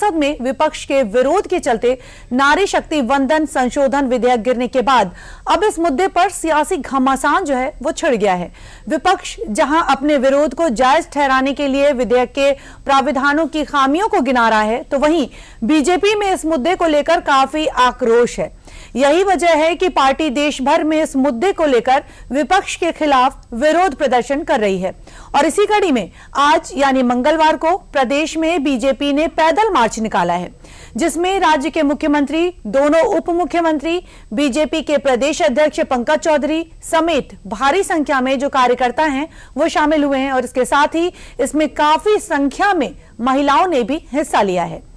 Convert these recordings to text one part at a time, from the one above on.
संसद में विपक्ष के विरोध के चलते नारी शक्ति वंदन संशोधन विधेयक गिरने के बाद अब इस मुद्दे पर सियासी घमासान जो है वो छिड़ गया है। विपक्ष जहां अपने विरोध को जायज ठहराने के लिए विधेयक के प्राविधानों की खामियों को गिना रहा है, तो वहीं बीजेपी में इस मुद्दे को लेकर काफी आक्रोश है। यही वजह है कि पार्टी देश भर में इस मुद्दे को लेकर विपक्ष के खिलाफ विरोध प्रदर्शन कर रही है। और इसी कड़ी में आज यानी मंगलवार को प्रदेश में बीजेपी ने पैदल मार्च निकाला है, जिसमें राज्य के मुख्यमंत्री, दोनों उप मुख्यमंत्री, बीजेपी के प्रदेश अध्यक्ष पंकज चौधरी समेत भारी संख्या में जो कार्यकर्ता हैं वो शामिल हुए हैं। और इसके साथ ही इसमें काफी संख्या में महिलाओं ने भी हिस्सा लिया है।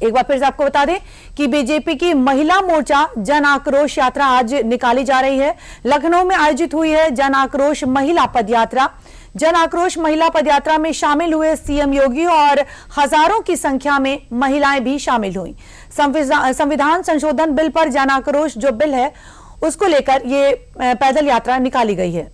एक बार फिर से आपको बता दें कि बीजेपी की महिला मोर्चा जन आक्रोश यात्रा आज निकाली जा रही है। लखनऊ में आयोजित हुई है जन आक्रोश महिला पदयात्रा। जन आक्रोश महिला पदयात्रा में शामिल हुए सीएम योगी और हजारों की संख्या में महिलाएं भी शामिल हुई। संविधान संशोधन बिल पर जन आक्रोश जो बिल है उसको लेकर ये पैदल यात्रा निकाली गई है।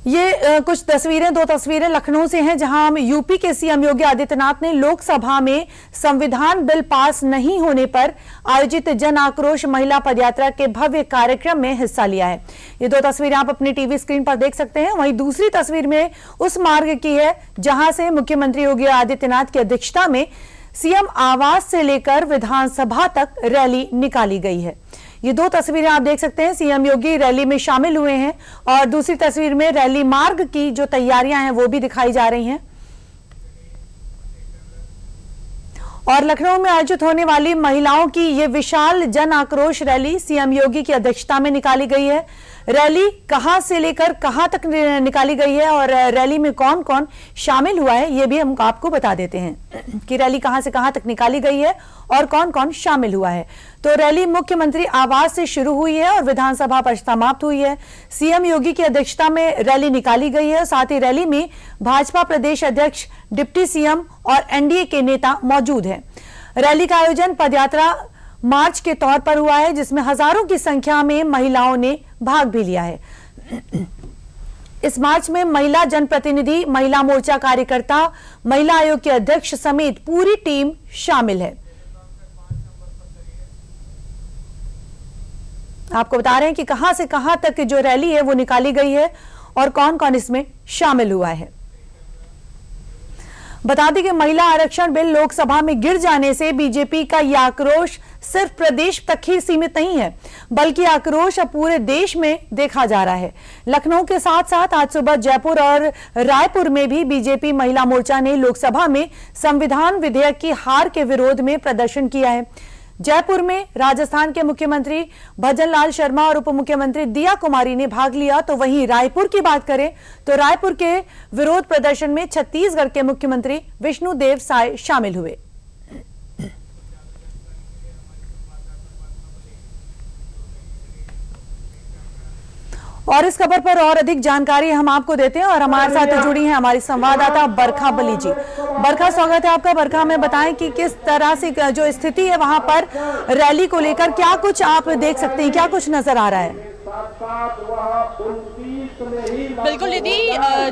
ये कुछ तस्वीरें, दो तस्वीरें लखनऊ से हैं, जहां यूपी के सीएम योगी आदित्यनाथ ने लोकसभा में संविधान बिल पास नहीं होने पर आयोजित जन आक्रोश महिला पदयात्रा के भव्य कार्यक्रम में हिस्सा लिया है। ये दो तस्वीरें आप अपनी टीवी स्क्रीन पर देख सकते हैं। वहीं दूसरी तस्वीर में उस मार्ग की है जहां से मुख्यमंत्री योगी आदित्यनाथ की अध्यक्षता में सीएम आवास से लेकर विधानसभा तक रैली निकाली गई है। ये दो तस्वीरें आप देख सकते हैं, सीएम योगी रैली में शामिल हुए हैं और दूसरी तस्वीर में रैली मार्ग की जो तैयारियां हैं वो भी दिखाई जा रही हैं। और लखनऊ में आयोजित होने वाली महिलाओं की ये विशाल जन आक्रोश रैली सीएम योगी की अध्यक्षता में निकाली गई है। रैली कहां से लेकर कहां तक निकाली गई है और रैली में कौन कौन शामिल हुआ है ये भी हम आपको बता देते हैं कि रैली कहां से कहां तक निकाली गई है और कौन कौन शामिल हुआ है। तो रैली मुख्यमंत्री आवास से शुरू हुई है और विधानसभा पर समाप्त हुई है। सीएम योगी की अध्यक्षता में रैली निकाली गई है। साथ ही रैली में भाजपा प्रदेश अध्यक्ष, डिप्टी सीएम और एनडीए के नेता मौजूद हैं। रैली का आयोजन पदयात्रा मार्च के तौर पर हुआ है, जिसमें हजारों की संख्या में महिलाओं ने भाग भी लिया है। इस मार्च में महिला जनप्रतिनिधि, महिला मोर्चा कार्यकर्ता, महिला आयोग के अध्यक्ष समेत पूरी टीम शामिल है। आपको बता रहे हैं कि कहां से कहां तक जो रैली है वो निकाली गई है और कौन कौन इसमें शामिल हुआ है। बता दें कि महिला आरक्षण बिल लोकसभा में गिर जाने से बीजेपी का यह आक्रोश सिर्फ प्रदेश तक ही सीमित नहीं है, बल्कि आक्रोश अब पूरे देश में देखा जा रहा है। लखनऊ के साथ साथ आज सुबह जयपुर और रायपुर में भी बीजेपी महिला मोर्चा ने लोकसभा में संविधान विधेयक की हार के विरोध में प्रदर्शन किया है। जयपुर में राजस्थान के मुख्यमंत्री भजन लाल शर्मा और उप मुख्यमंत्री दिया कुमारी ने भाग लिया। तो वहीं रायपुर की बात करें तो रायपुर के विरोध प्रदर्शन में छत्तीसगढ़ के मुख्यमंत्री विष्णुदेव साय शामिल हुए। और इस खबर पर और अधिक जानकारी हम आपको देते हैं और हमारे साथ जुड़ी हैं हमारी संवाददाता बरखा बली जी। बरखा, स्वागत है आपका। बरखा, हमें बताएं कि किस तरह से जो स्थिति है वहां पर रैली को लेकर क्या कुछ आप देख सकते हैं, क्या कुछ नजर आ रहा है? बिल्कुल दीदी,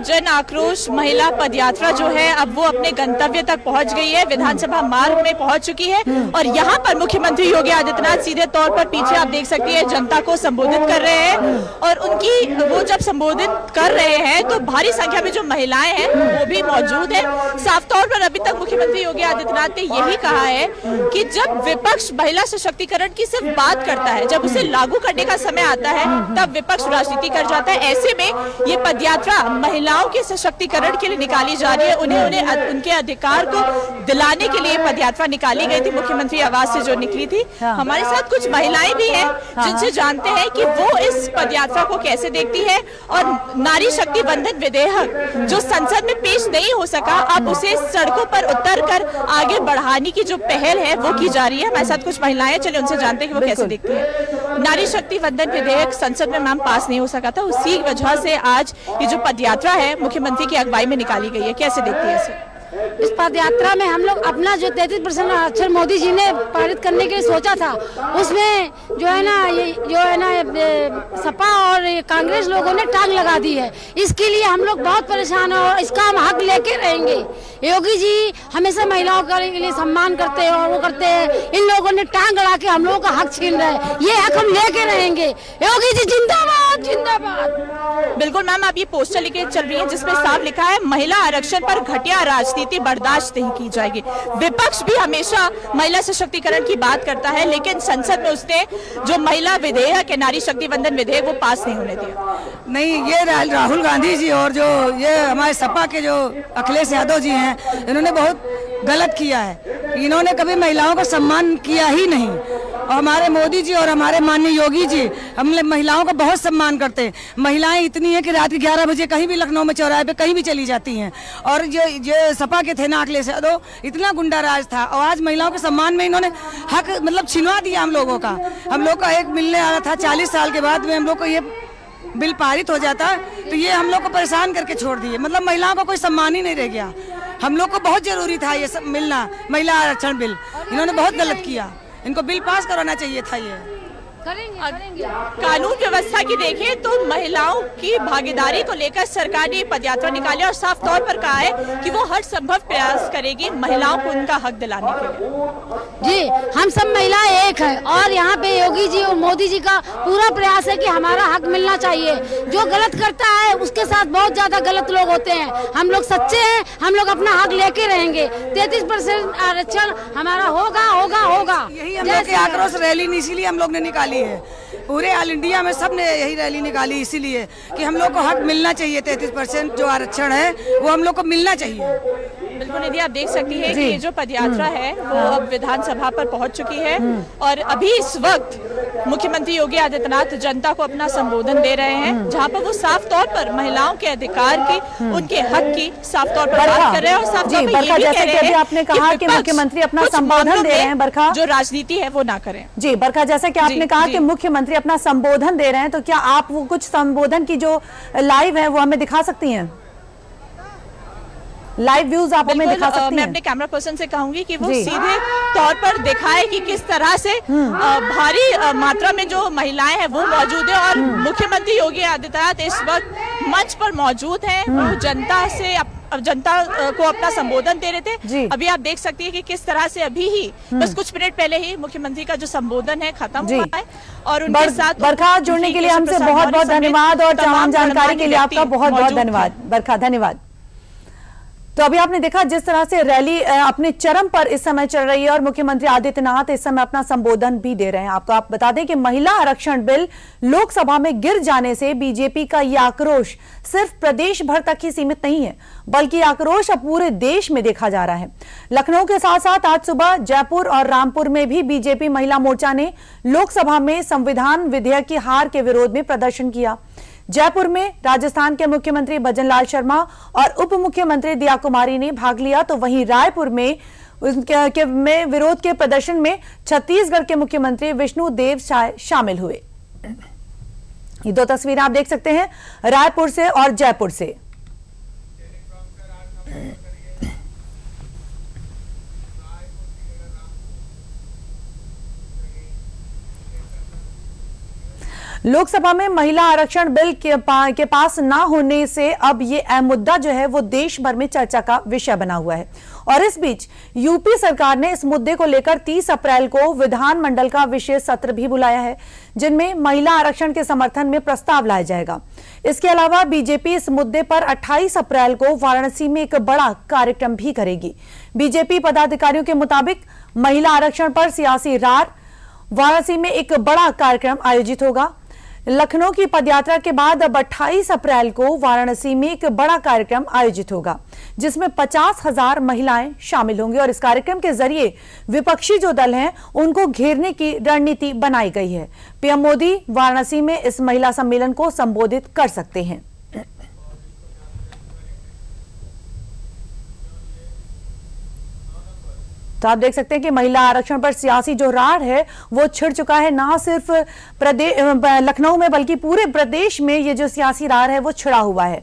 जन आक्रोश महिला पदयात्रा जो है अब वो अपने गंतव्य तक पहुंच गई है, विधानसभा मार्ग में पहुंच चुकी है। और यहाँ पर मुख्यमंत्री योगी आदित्यनाथ सीधे तौर पर पीछे आप देख सकती है जनता को संबोधित कर रहे हैं। और उनकी वो जब संबोधित कर रहे हैं तो भारी संख्या में जो महिलाएं हैं वो भी मौजूद है। साफ तौर पर अभी तक मुख्यमंत्री योगी आदित्यनाथ ने यही कहा है कि जब विपक्ष महिला सशक्तिकरण की सिर्फ बात करता है, जब उसे लागू करने का समय आता है तब विपक्ष राजनीति कर जाता है। ऐसे में ये पदयात्रा महिलाओं के सशक्तिकरण के लिए निकाली जा रही है। उन्हें उनके अधिकार को दिलाने के लिए पदयात्रा निकाली गई थी, मुख्यमंत्री आवास से जो निकली थी। हमारे साथ कुछ महिलाएं भी हैं जिनसे जानते हैं कि वो इस पदयात्रा को कैसे देखती है। और नारी शक्ति वंदन विधेयक जो संसद में पेश नहीं हो सका, अब उसे सड़कों पर उतर कर आगे बढ़ाने की जो पहल है वो की जा रही है। हमारे साथ कुछ महिलाएं, चलिए उनसे जानते हैं कि वो कैसे देखती है। नारी शक्ति वंदन विधेयक संसद में मैम पास नहीं हो सका था, उसी वजह से आज ये जो पदयात्रा है मुख्यमंत्री की अगुवाई में निकाली गई है, कैसे देखती है इसे? इस पद यात्रा में हम लोग अपना जो 33% आरक्षण मोदी जी ने पारित करने के लिए सोचा था, उसमें जो है ना सपा और कांग्रेस लोगों ने टांग लगा दी है। इसके लिए हम लोग बहुत परेशान हैं और इसका हम हक लेके रहेंगे। योगी जी हमेशा महिलाओं के लिए सम्मान करते हैं और वो करते हैं, इन लोगों ने टांग अड़ा के हम लोगों का हक छीन रहे हैं। ये हक हम लेके रहेंगे। योगी जी जिंदाबाद जिंदाबाद। बिल्कुल मैम, आप ये पोस्टर लेके चल रही हैं जिसमें साफ लिखा है महिला आरक्षण पर घटिया राजनीति बर्दाश्त नहीं की जाएगी। विपक्ष भी हमेशा महिला सशक्तिकरण की बात करता है, लेकिन संसद में उसने जो महिला विधेयक है, नारी शक्ति वंदन विधेयक, वो पास नहीं होने दिया। नहीं, ये राहुल गांधी जी और जो ये हमारे सपा के जो अखिलेश यादव जी हैं, इन्होंने बहुत गलत किया है। इन्होंने कभी महिलाओं का सम्मान किया ही नहीं। और हमारे मोदी जी और हमारे माननीय योगी जी हम महिलाओं का बहुत सम्मान करते हैं। महिलाएं इतनी हैं कि रात के 11 बजे कहीं भी लखनऊ में चौराहे पे कहीं भी चली जाती हैं। और जो सपा के थे ना अखिलेश यादव, इतना गुंडा राज था और आज महिलाओं के सम्मान में इन्होंने हक मतलब छिनवा दिया हम लोगों का। हम लोग का एक मिलने आया था 40 साल के बाद में हम लोग को ये बिल पारित हो जाता तो ये हम लोग को परेशान करके छोड़ दिए। मतलब महिलाओं का कोई सम्मान ही नहीं रह गया। हम लोग को बहुत जरूरी था ये सब मिलना, महिला आरक्षण बिल। इन्होंने बहुत गलत किया, इनको बिल पास कराना चाहिए था। ये करेंगे। कानून व्यवस्था की देखें तो महिलाओं की भागीदारी को लेकर सरकार ने पदयात्रा निकाली और साफ तौर पर कहा है कि वो हर संभव प्रयास करेगी महिलाओं को उनका हक दिलाने के लिए। जी, हम सब महिलाएं एक है और यहाँ पे योगी जी और मोदी जी का पूरा प्रयास है कि हमारा हक मिलना चाहिए। जो गलत करता है उसके साथ बहुत ज्यादा गलत लोग होते हैं। हम लोग सच्चे हैं, हम लोग अपना हक लेके रहेंगे। 33% आरक्षण हमारा होगा होगा होगा। यही हम लोग की आक्रोश रैली इसीलिए हम लोग ने निकाली है। पूरे ऑल इंडिया में सब ने यही रैली निकाली इसीलिए कि हम लोग को हक मिलना चाहिए। 33% जो आरक्षण है वो हम लोग को मिलना चाहिए। बिल्कुल निधि, आप देख सकती हैं कि ये जो पदयात्रा है वो अब विधानसभा पर पहुंच चुकी है और अभी इस वक्त मुख्यमंत्री योगी आदित्यनाथ जनता को अपना संबोधन दे रहे हैं, जहां पर वो साफ तौर पर महिलाओं के अधिकार की, उनके हक की साफ तौर पर बात कर रहे हैं और साफ तौर पर ये भी कह रहे हैं आपने कहा कि मुख्यमंत्री अपना संबोधन दे रहे हैं। बरखा, जो राजनीति है वो ना करें। जी बरखा, जैसा कि आपने कहा कि मुख्यमंत्री अपना संबोधन दे रहे हैं, तो क्या आप वो कुछ संबोधन की जो लाइव है वो हमें दिखा सकती हैं? लाइव व्यूज आप हमें दिखा सकती हैं? मैं अपने कैमरा पर्सन से कहूंगी कि वो सीधे तौर पर दिखाए कि किस तरह से भारी मात्रा में जो महिलाएं हैं वो मौजूद है और मुख्यमंत्री योगी आदित्यनाथ इस वक्त मंच पर मौजूद हैं। वो जनता को अपना संबोधन दे रहे थे। अभी आप देख सकती है कि किस तरह से अभी ही बस कुछ मिनट पहले ही मुख्यमंत्री का जो संबोधन है खत्म हुआ है और उनके साथ बरखा जुड़ने के लिए हमसे बहुत बहुत धन्यवाद और तमाम जानकारी के लिए आपका बहुत बहुत धन्यवाद बरखा, धन्यवाद। तो अभी आपने देखा जिस तरह से रैली अपने चरम पर इस समय चल रही है और मुख्यमंत्री आदित्यनाथ इस समय अपना संबोधन भी दे रहे हैं। आपको आप बता दें कि महिला आरक्षण बिल लोकसभा में गिर जाने से बीजेपी का यह आक्रोश सिर्फ प्रदेश भर तक ही सीमित नहीं है, बल्कि आक्रोश अब पूरे देश में देखा जा रहा है। लखनऊ के साथ साथ आज सुबह जयपुर और रामपुर में भी बीजेपी महिला मोर्चा ने लोकसभा में संविधान विधेयक की हार के विरोध में प्रदर्शन किया। जयपुर में राजस्थान के मुख्यमंत्री भजनलाल शर्मा और उप मुख्यमंत्री दिया कुमारी ने भाग लिया, तो वहीं रायपुर में विरोध के प्रदर्शन में छत्तीसगढ़ के मुख्यमंत्री विष्णुदेव शामिल हुए। ये दो तस्वीरें आप देख सकते हैं रायपुर से और जयपुर से। लोकसभा में महिला आरक्षण बिल के पास ना होने से अब ये मुद्दा जो है वो देश भर में चर्चा का विषय बना हुआ है। और इस बीच यूपी सरकार ने इस मुद्दे को लेकर 30 अप्रैल को विधानमंडल का विशेष सत्र भी बुलाया है, जिनमें महिला आरक्षण के समर्थन में प्रस्ताव लाया जाएगा। इसके अलावा बीजेपी इस मुद्दे पर 28 अप्रैल को वाराणसी में एक बड़ा कार्यक्रम भी करेगी। बीजेपी पदाधिकारियों के मुताबिक महिला आरक्षण पर सियासी रार वाराणसी में एक बड़ा कार्यक्रम आयोजित होगा। लखनऊ की पदयात्रा के बाद अब 28 अप्रैल को वाराणसी में एक बड़ा कार्यक्रम आयोजित होगा, जिसमें 50,000 महिलाएं शामिल होंगी और इस कार्यक्रम के जरिए विपक्षी जो दल हैं उनको घेरने की रणनीति बनाई गई है। पीएम मोदी वाराणसी में इस महिला सम्मेलन को संबोधित कर सकते हैं। तो आप देख सकते हैं कि महिला आरक्षण पर सियासी जो रार है वो छिड़ चुका है। ना सिर्फ लखनऊ में बल्कि पूरे प्रदेश में ये जो सियासी रार है वो छिड़ा हुआ है